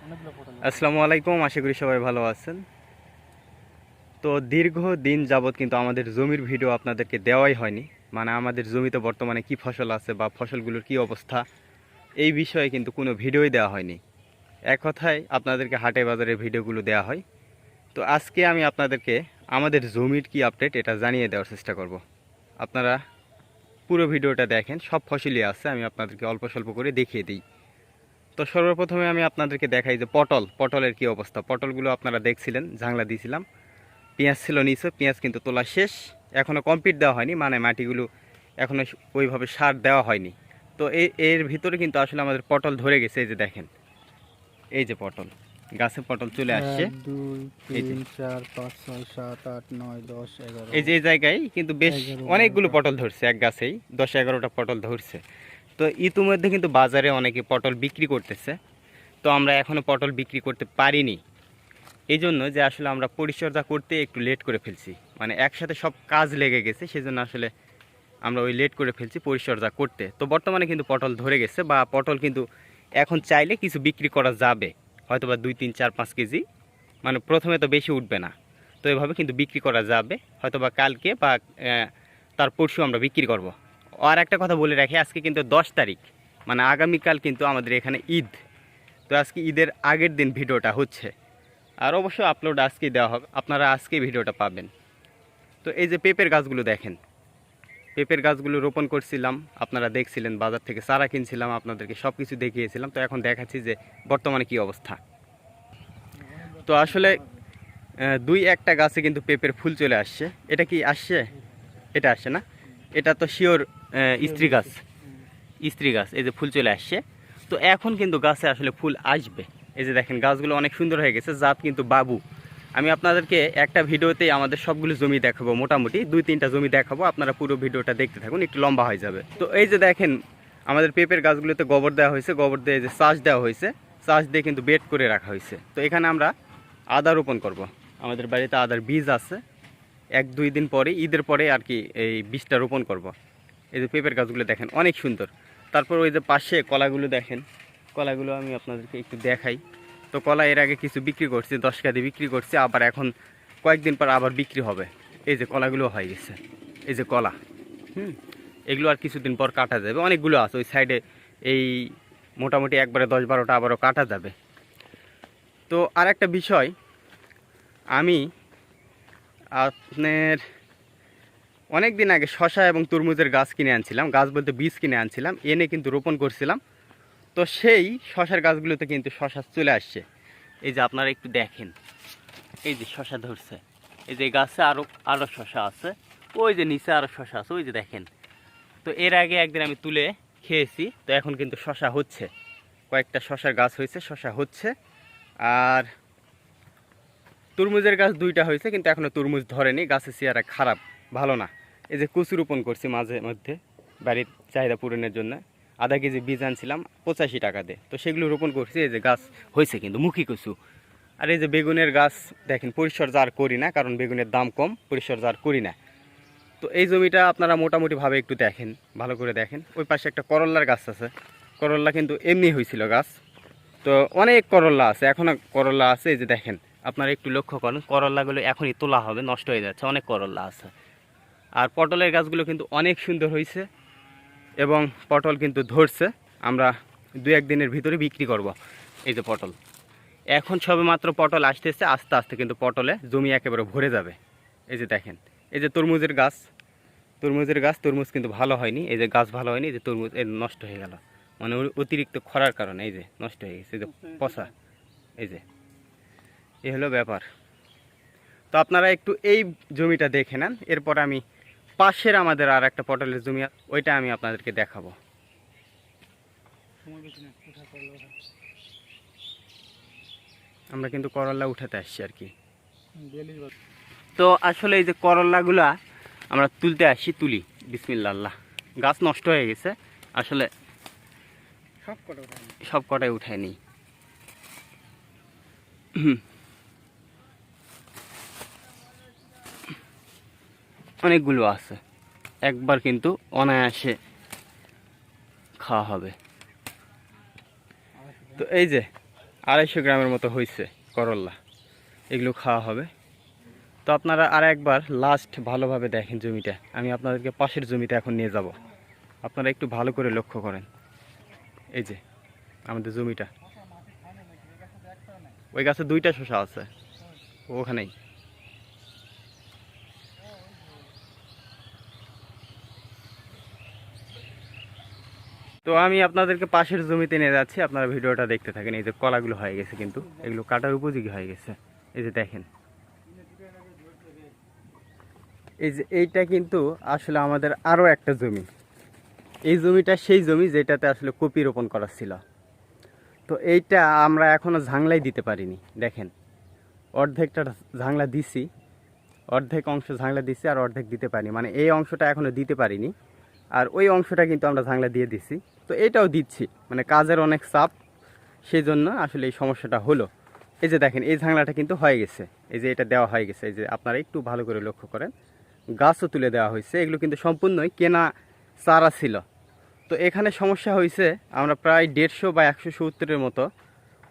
আসসালামু আলাইকুম, আশা করি সবাই ভালো আছেন। তো দীর্ঘ দিন যাবৎ কিন্তু আমাদের জমির ভিডিও আপনাদেরকে দেওয়াই হয়নি। মানে আমাদের জমিতে বর্তমানে কি ফসল আছে বা ফসলগুলোর কি অবস্থা, এই বিষয়ে কিন্তু কোনো ভিডিওই দেওয়া হয়নি। এক কথায় আপনাদেরকে হাটে বাজারের ভিডিওগুলো দেওয়া হয়। তো আজকে আমি আপনাদেরকে আমাদের জমির কি আপডেট এটা জানিয়ে দেওয়ার চেষ্টা করব। আপনারা পুরো ভিডিওটা দেখেন, সব ফসলই আছে, আমি আপনাদেরকে অল্প স্বল্প করে দেখিয়ে দিই। তো সর্বপ্রথমে আমি আপনাদেরকে দেখাই যে পটলের কি অবস্থা। পটলগুলো আপনারা দেখছিলেন, ঝাংলা দিয়েছিলাম, পেঁয়াজ ছিল নিচে, পেঁয়াজ কিন্তু তোলা শেষ, এখনও কমপ্লিট দেওয়া হয়নি, মানে মাটিগুলো এখনও ওইভাবে সার দেওয়া হয়নি। তো এর ভিতরে কিন্তু আসলে আমাদের পটল ধরে গেছে। এই যে দেখেন, এই যে পটল, গাছে পটল চলে আসছে। 1 2 3 4 5 6 7 8 9 10 11 এই যে এই জায়গায় কিন্তু বেশ 11 অনেকগুলো 12টা পটল ধরছে, এক গাছেই 10-11টা পটল ধরছে। তো ইতিমধ্যে কিন্তু বাজারে অনেকে পটল বিক্রি করতেছে। তো আমরা এখনও পটল বিক্রি করতে পারিনি, এই জন্য যে আসলে আমরা পরিচর্যা করতে একটু লেট করে ফেলছি। মানে একসাথে সব কাজ লেগে গেছে, সেজন্য আসলে আমরা ওই লেট করে ফেলছি পরিচর্যা করতে। তো বর্তমানে কিন্তু পটল ধরে গেছে, বা পটল কিন্তু এখন চাইলে কিছু বিক্রি করা যাবে, হয়তো বা 2 3 4 5 কেজি। মানে প্রথমে তো বেশি উঠবে না, তো এভাবে কিন্তু বিক্রি করা যাবে, হয়তো বা কালকে বা তার পরশু আমরা বিক্রি করব। আর একটা কথা বলে রাখি, আজকে কিন্তু 10 তারিখ, মানে আগামীকাল কিন্তু আমাদের এখানে ঈদ। তো আজকে ঈদের আগের দিন ভিডিওটা হচ্ছে, আর অবশ্যই আপলোড আজকেই দেওয়া হবে, আপনারা আজকেই ভিডিওটা পাবেন। তো এই যে পেঁপের গাছগুলো দেখেন, পেঁপের গাছগুলো রোপণ করছিলাম, আপনারা দেখছিলেন, বাজার থেকে চারা কিনছিলাম, আপনাদেরকে সব কিছু দেখিয়েছিলাম। তো এখন দেখাচ্ছি যে বর্তমানে কি অবস্থা। তো আসলে 2-1টা গাছে কিন্তু পেঁপের ফুল চলে আসছে। এটা কি আসছে? এটা আসছে না, এটা তো শিওর স্ত্রী গাছ। স্ত্রী গাছ, এই যে ফুল চলে আসছে। তো এখন কিন্তু গাছে আসলে ফুল আসবে। এই যে দেখেন, গাছগুলো অনেক সুন্দর হয়ে গেছে, জাত কিন্তু বাবু। আমি আপনাদেরকে একটা ভিডিওতেই আমাদের সবগুলো জমি দেখাবো, মোটামুটি 2-3টা জমি দেখাবো, আপনারা পুরো ভিডিওটা দেখতে থাকুন, একটু লম্বা হয়ে যাবে। তো এই যে দেখেন, আমাদের পেঁপের গাছগুলোতে গোবর দেওয়া হয়েছে, গোবর দিয়ে যে চাষ দেওয়া হয়েছে, চাষ দিয়ে কিন্তু বেড করে রাখা হয়েছে। তো এখানে আমরা আদা রোপণ করব। আমাদের বাড়িতে আদার বীজ আছে, 1-2 দিন পরে, ঈদের পরে আর কি, এই বীজটা রোপণ করব। এই যে পেঁপের গাছগুলো দেখেন অনেক সুন্দর। তারপর ওই যে পাশে কলাগুলো দেখেন, কলাগুলো আমি আপনাদেরকে একটু দেখাই। তো কলা এর আগে কিছু বিক্রি করছি, 10 কেজি বিক্রি করছি, আবার এখন কয়েকদিন পর আবার বিক্রি হবে। এই যে কলাগুলো হয়ে গেছে, এই যে কলা, এগুলো আর কিছুদিন পর কাটা যাবে। অনেকগুলো আছে ওই সাইডে, এই মোটামুটি একবারে 10-12টা আবারও কাটা যাবে। তো আর একটা বিষয়, আমি আপনার অনেক দিন আগে শশা এবং তরমুজের গাছ কিনে আনছিলাম, গাছ বলতে বীজ কিনে আনছিলাম, এনে কিন্তু রোপণ করছিলাম। তো সেই শশার গাছগুলোতে কিন্তু শশা চলে আসছে। এই যে আপনারা একটু দেখেন, এই যে শশা ধরছে, এই যে গাছে আরও শশা আছে, ওই যে নিচে আরও শশা আছে, ওই যে দেখেন। তো এর আগে একদিন আমি তুলে খেয়েছি। তো এখন কিন্তু শশা হচ্ছে, কয়েকটা শশার গাছ হয়েছে, শশা হচ্ছে। আর তরমুজের গাছ 2টা হয়েছে, কিন্তু এখনও তরমুজ ধরেনি, গাছের চেহারা খারাপ, ভালো না। এই যে কচু রোপণ করছি মাঝে মধ্যে বাড়ির চাহিদা পূরণের জন্য, আধা কেজি বীজ আনছিলাম 85 টাকা দিয়ে, তো সেগুলো রোপণ করছি। এই যে গাছ হয়েছে কিন্তু মুখী কচু। আর এই যে বেগুনের গাছ দেখেন, পরিচর্যা আর করি না, কারণ বেগুনের দাম কম, পরিচর্যা আর করি না। তো এই জমিটা আপনারা মোটামুটিভাবে একটু দেখেন, ভালো করে দেখেন। ওই পাশে একটা করল্লার গাছ আছে, করল্লা কিন্তু এমনি হয়েছিল গাছ। তো অনেক করল্লা আছে, এখনও করল্লা আছে। এই যে দেখেন, আপনারা একটু লক্ষ্য করেন, করল্লাগুলো এখনই তোলা হবে, নষ্ট হয়ে যাচ্ছে, অনেক করল্লা আছে। আর পটলের গাছগুলো কিন্তু অনেক সুন্দর হয়েছে, এবং পটল কিন্তু ধরছে। আমরা 2-1 দিনের ভিতরে বিক্রি করব। এই যে পটল, এখন সবে মাত্র পটল আসতেছে, আস্তে আস্তে কিন্তু পটলে জমি একেবারে ভরে যাবে। এই যে দেখেন, এই যে তরমুজের গাছ, তরমুজ কিন্তু ভালো হয়নি, এই যে গাছ ভালো হয়নি, এই যে তরমুজ নষ্ট হয়ে গেল, মানে অতিরিক্ত খরার কারণে এই যে নষ্ট হয়ে গেছে, এই যে পচা। এই যে এই হলো ব্যাপার। তো আপনারা একটু এই জমিটা দেখে নেন, এরপর আমি পাশের আমাদের আর একটা পটলের জমি, ওইটা আমি আপনাদেরকে দেখাবো। আমরা কিন্তু করল্লা উঠাতে আসছি আর কি। তো আসলে এই যে করল্লাগুলা আমরা তুলতে আসি, তুলি বিসমিল্লাহ, আল্লাহ, গাছ নষ্ট হয়ে গেছে আসলে, সব কটাই উঠায় নিই। অনেকগুলো আছে, একবার কিন্তু অনায়াসে খাওয়া হবে। তো এই যে 250 গ্রামের মতো হয়েছে করল্লা, এগুলো খাওয়া হবে। তো আপনারা আর একবার লাস্ট ভালোভাবে দেখেন জমিটা। আমি আপনাদেরকে পাশের জমিতে এখন নিয়ে যাব, আপনারা একটু ভালো করে লক্ষ্য করেন। এই যে আমাদের জমিটা, ওই গাছে 2টা শসা আছে ওখানেই। তো আমি আপনাদেরকে পাশের জমিতে নিয়ে যাচ্ছি, আপনারা ভিডিওটা দেখতে থাকেন। এই যে কলাগুলো হয়ে গেছে, কিন্তু এগুলো কাটার উপযোগী হয়ে গেছে। এই যে দেখেন, এই যে এইটা কিন্তু আসলে আমাদের আরও একটা জমি। এই জমিটা সেই জমি যেটাতে আসলে কপি রোপণ করা ছিল। তো এইটা আমরা এখনও ঝাংলাই দিতে পারিনি। দেখেন, অর্ধেকটা ঝাংলা দিছি, অর্ধেক অংশ ঝাংলা দিছি আর অর্ধেক দিতে পারিনি, মানে এই অংশটা এখনও দিতে পারিনি। আর ওই অংশটা কিন্তু আমরা ঝাংলা দিয়ে দিছি। তো এটাও দিচ্ছি, মানে কাজের অনেক চাপ, সেই জন্য আসলে এই সমস্যাটা হলো। এই যে দেখেন, এই ঝাংলাটা কিন্তু হয়ে গেছে, এই যে এটা দেওয়া হয়ে গেছে। এই যে আপনারা একটু ভালো করে লক্ষ্য করেন, গাছও তুলে দেওয়া হয়েছে। এগুলো কিন্তু সম্পূর্ণই কেনা চারা ছিল। তো এখানে সমস্যা হয়েছে, আমরা প্রায় 150 বা 170-এর মতো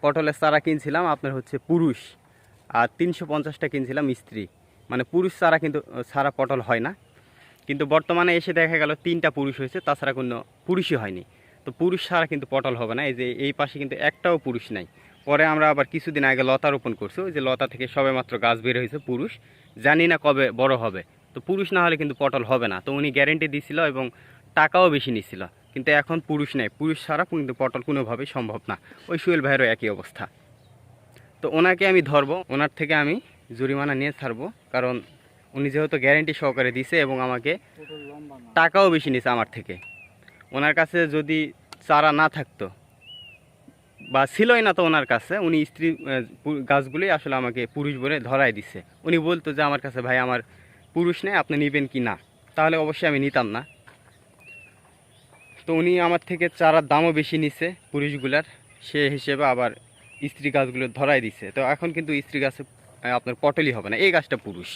পটলের চারা কিনছিলাম আপনার হচ্ছে পুরুষ, আর 350টা কিনছিলাম স্ত্রী। মানে পুরুষ চারা কিন্তু ছাড়া পটল হয় না। কিন্তু বর্তমানে এসে দেখা গেল 3টা পুরুষ হয়েছে, তাছাড়া কোনো পুরুষই হয়নি। তো পুরুষ ছাড়া কিন্তু পটল হবে না। এই যে এই পাশে কিন্তু একটাও পুরুষ নাই। পরে আমরা আবার কিছুদিন আগে লতা রোপণ করছি, ওই যে লতা থেকে সবেমাত্র গাছ বের হয়েছে পুরুষ, জানি না কবে বড় হবে। তো পুরুষ না হলে কিন্তু পটল হবে না। তো উনি গ্যারেন্টি দিয়েছিল এবং টাকাও বেশি নিছিল, কিন্তু এখন পুরুষ নেই। পুরুষ ছাড়া কিন্তু পটল কোনোভাবেই সম্ভব না। ওই সুয়েল ভাইয়েরও একই অবস্থা। তো ওনাকে আমি ধরবো, ওনার থেকে আমি জরিমানা নিয়ে ছাড়বো, কারণ উনি যেহেতু গ্যারেন্টি সহকারে দিছে এবং আমাকে টাকাও বেশি নিছে আমার থেকে। ওনার কাছে যদি চারা না থাকতো বা ছিলই না, তো ওনার কাছে উনি স্ত্রী গাছগুলোই আসলে আমাকে পুরুষ বলে ধরাই দিছে। উনি বলতো যে আমার কাছে ভাই আমার পুরুষ নেই, আপনি নেবেন কি না, তাহলে অবশ্যই আমি নিতাম না। তো উনি আমার থেকে চারার দামও বেশি নিছে পুরুষগুলার, সে হিসেবে আবার স্ত্রী গাছগুলো ধরাই দিছে। তো এখন কিন্তু স্ত্রী গাছে আপনার পটলই হবে না। এই গাছটা পুরুষ,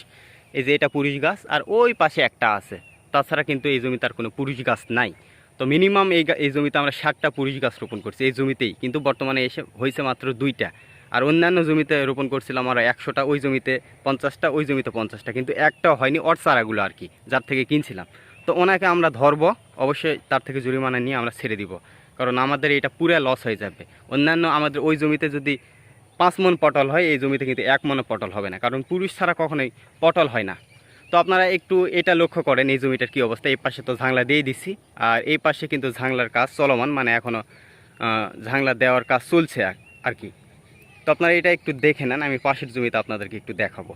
এই যে এটা পুরুষ গাছ, আর ওই পাশে একটা আছে। তাছাড়া কিন্তু এই জমিতে আর কোনো পুরুষ গাছ নাই। তো মিনিমাম এই জমিতে আমরা 60টা পুরুষ গাছ রোপণ করছি এই জমিতেই, কিন্তু বর্তমানে এসে হয়েছে মাত্র 2টা। আর অন্যান্য জমিতে রোপণ করছিলাম আমরা 100টা, ওই জমিতে 50টা, ওই জমিতে 50টা, কিন্তু একটাও হয়নি ওর চারাগুলো আর কি, যার থেকে কিনছিলাম। তো ওনাকে আমরা ধরবো, অবশ্যই তার থেকে জরিমানা নিয়ে আমরা ছেড়ে দিব, কারণ আমাদের এটা পুরো লস হয়ে যাবে। অন্যান্য আমাদের ওই জমিতে যদি 5 মণ পটল হয়, এই জমিতে কিন্তু 1 মণও পটল হবে না, কারণ পুরুষ ছাড়া কখনোই পটল হয় না। তো আপনারা একটু এটা লক্ষ্য করেন এই জমিটার কী অবস্থা। এই পাশে তো ঝাংলা দিয়ে দিছি, আর এই পাশে কিন্তু ঝাংলার কাজ চলমান, মানে এখনও ঝাংলা দেওয়ার কাজ চলছে আর কি। তো আপনারা এটা একটু দেখে নেন, আমি পাশের জমিতে আপনাদেরকে একটু দেখাবো।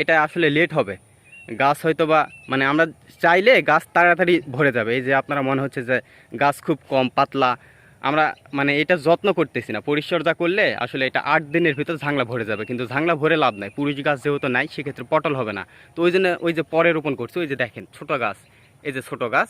এটা আসলে লেট হবে, গাছ হয়তো বা, মানে আমরা চাইলে গাছ তাড়াতাড়ি ভরে যাবে। এই যে আপনারা মনে হচ্ছে যে গাছ খুব কম পাতলা, আমরা মানে এটা যত্ন করতেছি না, পরিচর্যা করলে আসলে এটা 8 দিনের ভিতর ঝাংলা ভরে যাবে, কিন্তু ঝাংলা ভরে লাভ নাই, পুরুষ গাছ যেহেতু নাই সেক্ষেত্রে পটল হবে না। তো ওই জন্য ওই যে পরে রোপণ করছি, ওই যে দেখেন ছোট গাছ, এই যে ছোট গাছ,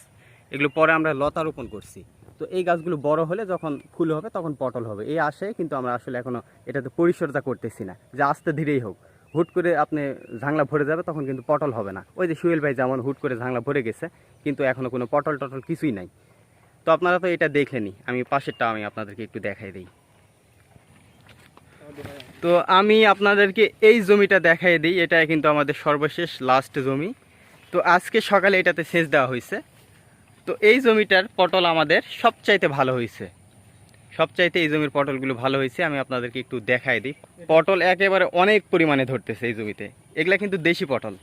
এগুলো পরে আমরা লতা রোপণ করছি। তো এই গাছগুলো বড় হলে যখন ফুল হবে তখন পটল হবে, এই আশায় কিন্তু আমরা আসলে এখনও এটাতে পরিচর্যা করতেছি না, যে আস্তে ধীরেই হোক। হুট করে আপনি ঝাংলা ভরে যাবে তখন কিন্তু পটল হবে না। ওই যে সুয়েল ভাই যেমন হুট করে ঝাংলা ভরে গেছে, কিন্তু এখনও কোনো পটল টটল কিছুই নাই। তো আপনারা তো এটা দেখলেনি, আমি পাশেরটা আমি আপনাদেরকে একটু দেখাই দিই। তো আমি আপনাদেরকে এই জমিটা দেখাই দিই, এটা কিন্তু আমাদের সর্বশেষ লাস্ট জমি। তো আজকে সকালে এটাতে সেচ দেওয়া হয়েছে। তো এই জমিটার পটল আমাদের সবচাইতে ভালো হয়েছে, সবচাইতে এই জমির পটলগুলো ভালো হয়েছে। আমি আপনাদেরকে একটু দেখাই দিই। পটল একেবারে অনেক পরিমাণে ধরতেছে এই জমিতে। এগুলা কিন্তু দেশি পটল,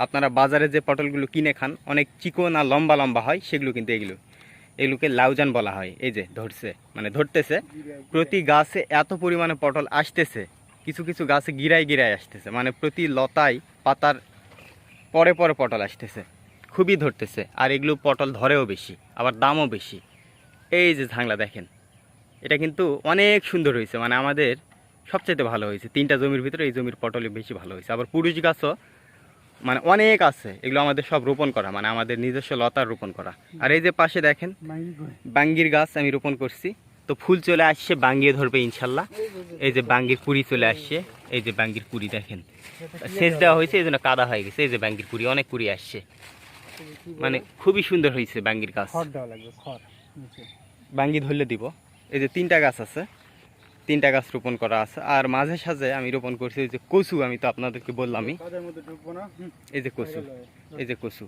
আপনারা বাজারে যে পটলগুলো কিনে খান অনেক চিকন আর লম্বা লম্বা হয়, সেগুলো কিন্তু এগুলোকে লাউজান বলা হয়। এই যে ধরছে, মানে ধরতেছে, প্রতি গাছে এত পরিমাণে পটল আসতেছে, কিছু কিছু গাছে গিরায় গিরায় আসতেছে, মানে প্রতি লতায় পাতার পরে পরে পটল আসতেছে, খুবই ধরতেছে। আর এগুলো পটল ধরেও বেশি, আবার দামও বেশি। এই যে ঝাংলা দেখেন, এটা কিন্তু অনেক সুন্দর হয়েছে, মানে আমাদের সবচাইতে ভালো হয়েছে। 3টা জমির ভিতরে এই জমির পটলই বেশি ভালো হয়েছে। আবার পুরুষ গাছও মানে অনেক আছে, এগুলো আমাদের সব রোপণ করা, মানে আমাদের নিজস্ব লতার রোপণ করা। আর এই যে পাশে দেখেন বাঙ্গির গাছ আমি রোপণ করছি, তো ফুল চলে আসছে, বাঙ্গিয়ে ধরবে ইনশাল্লাহ। এই যে বাঙ্গির কুড়ি চলে আসছে, এই যে বাঙ্গির কুড়ি দেখেন, সেচ দেওয়া হয়েছে এই জন্য কাদা হয়ে গেছে। এই যে বাঙ্গির কুড়ি, অনেক কুড়ি আসছে, মানে খুবই সুন্দর হয়েছে বাঙ্গির গাছ। বাঙ্গি ধরলে দিব, এই যে 3টা গাছ আছে, 3টা গাছ রোপণ করা আছে। আর মাঝে সাঝে আমি রোপণ করছি ওই যে কচু, আমি তো আপনাদেরকে বললামই, কাজের মধ্যে ঢুকবো না। এই যে কচু, এই যে কচু।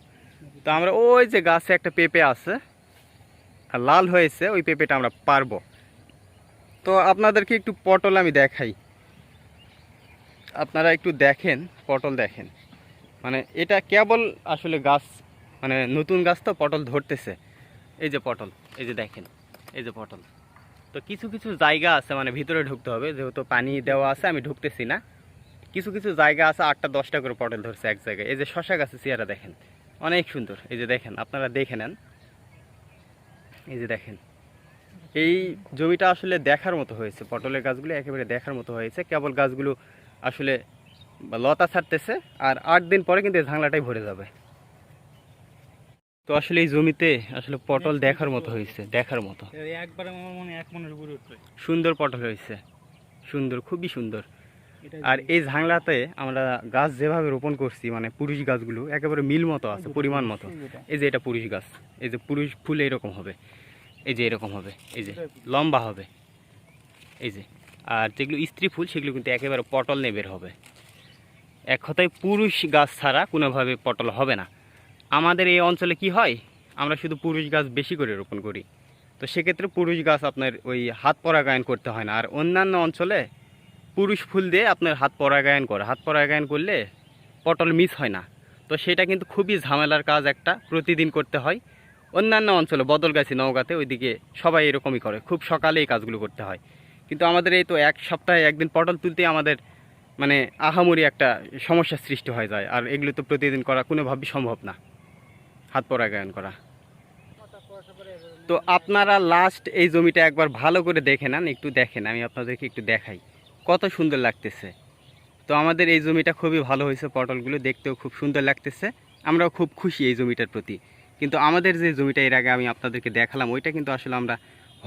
তো আমরা ওই যে গাছে একটা পেঁপে আছে আর লাল হয়েছে, ওই পেঁপেটা আমরা পারবো। তো আপনাদেরকে একটু পটল আমি দেখাই, আপনারা একটু দেখেন, পটল দেখেন। মানে এটা কেবল আসলে গাছ, মানে নতুন গাছ তো পটল ধরতেছে। এই যে পটল, এই যে দেখেন, এই যে পটল। তো কিছু কিছু জায়গা আছে মানে ভিতরে ঢুকতে হবে, যেহেতু পানি দেওয়া আছে আমি ঢুকতেছি না। কিছু কিছু জায়গা আছে 8টা 10টা করে পটল ধরছে এক জায়গায়। এই যে শশা গাছের চেহারা দেখেন, অনেক সুন্দর। এই যে দেখেন, আপনারা দেখে নেন, এই যে দেখেন। এই জমিটা আসলে দেখার মতো হয়েছে, পটলের গাছগুলো একেবারে দেখার মতো হয়েছে। কেবল গাছগুলো আসলে লতা ছাড়তেছে, আর 8 দিন পরে কিন্তু এই ঝাংলাটাই ভরে যাবে। তো আসলে এই জমিতে আসলে পটল দেখার মতো হয়েছে, দেখার মতো। একবার আমার মনে 1 মনের উপরে উঠবে। সুন্দর পটল হয়েছে, সুন্দর, খুবই সুন্দর। এটা আর এই ঝাংলাতে আমরা গাছ যেভাবে রোপণ করছি, মানে পুরুষ গাছগুলো একেবারে মিল মতো আছে, পরিমাণ মতো। এই যে এটা পুরুষ গাছ, এই যে পুরুষ ফুল এরকম হবে, এই যে এরকম হবে, এই যে লম্বা হবে, এই যে। আর যেগুলো স্ত্রী ফুল সেগুলো কিন্তু একেবারে পটল নিয়ে বের হবে। এক কথায় পুরুষ গাছ ছাড়া কোনোভাবে পটল হবে না। আমাদের এই অঞ্চলে কি হয়, আমরা শুধু পুরুষ গাছ বেশি করে রোপণ করি। তো সেক্ষেত্রে পুরুষ গাছ আপনার ওই হাত পরাগায়ন করতে হয় না। আর অন্যান্য অঞ্চলে পুরুষ ফুল দিয়ে আপনার হাত পরাগায়ন করে, হাত পরাগায়ন করলে পটল মিস হয় না। তো সেটা কিন্তু খুবই ঝামেলার কাজ, একটা প্রতিদিন করতে হয়। অন্যান্য অঞ্চলে বদলগাছি, নওগাঁতে ওইদিকে সবাই এরকমই করে, খুব সকালে এই কাজগুলো করতে হয়। কিন্তু আমাদের এই তো এক সপ্তাহে একদিন পটল তুলতে আমাদের মানে আহামরি একটা সমস্যার সৃষ্টি হয়ে যায়। আর এগুলো তো প্রতিদিন করা কোনোভাবেই সম্ভব না, হাত পরাগায়ন করা। তো আপনারা লাস্ট এই জমিটা একবার ভালো করে দেখে নেন, একটু দেখেন, আমি আপনাদেরকে একটু দেখাই কত সুন্দর লাগতেছে। তো আমাদের এই জমিটা খুবই ভালো হয়েছে, পটলগুলো দেখতেও খুব সুন্দর লাগতেছে। আমরাও খুব খুশি এই জমিটার প্রতি। কিন্তু আমাদের যে জমিটা এর আগে আমি আপনাদেরকে দেখালাম, ওইটা কিন্তু আসলে আমরা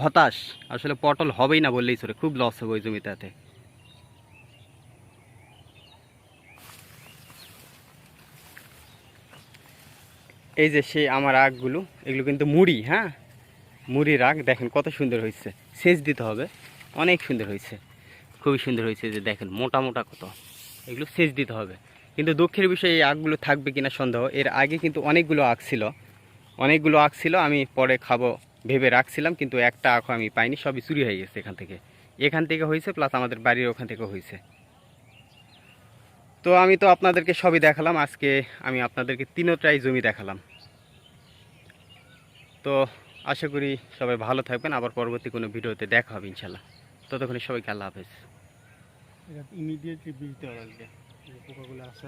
হতাশ, আসলে পটল হবেই না বললেই চলে, খুব লস হবে ওই জমিটাতে। এই যে সেই আমার আখগুলো, এগুলো কিন্তু মুড়ি, হ্যাঁ মুড়ির আখ, দেখেন কত সুন্দর হয়েছে। সেচ দিতে হবে, অনেক সুন্দর হয়েছে, খুবই সুন্দর হয়েছে। যে দেখেন মোটা মোটা কত, এগুলো সেচ দিতে হবে। কিন্তু দুঃখের বিষয় এই আখগুলো থাকবে কিনা সন্দেহ। এর আগে কিন্তু অনেকগুলো আখ ছিল, অনেকগুলো আখ ছিল, আমি পরে খাবো ভেবে রাখছিলাম, কিন্তু একটা আখও আমি পাইনি, সবই চুরি হয়ে গেছে। এখান থেকে হয়েছে, প্লাস আমাদের বাড়ির ওখান থেকে হয়েছে। তো আমি তো আপনাদেরকে সবই দেখালাম, আজকে আমি আপনাদেরকে 3টাই জমি দেখালাম। তো আশা করি সবাই ভালো থাকবেন, আবার পরবর্তী কোনো ভিডিওতে দেখা হবে ইনশাল্লাহ। ততক্ষণে সবাইকে আল্লাহ হাফেজ। এটা ইমিডিয়েটলি বিলতে হবে, পোকাগুলো আছে।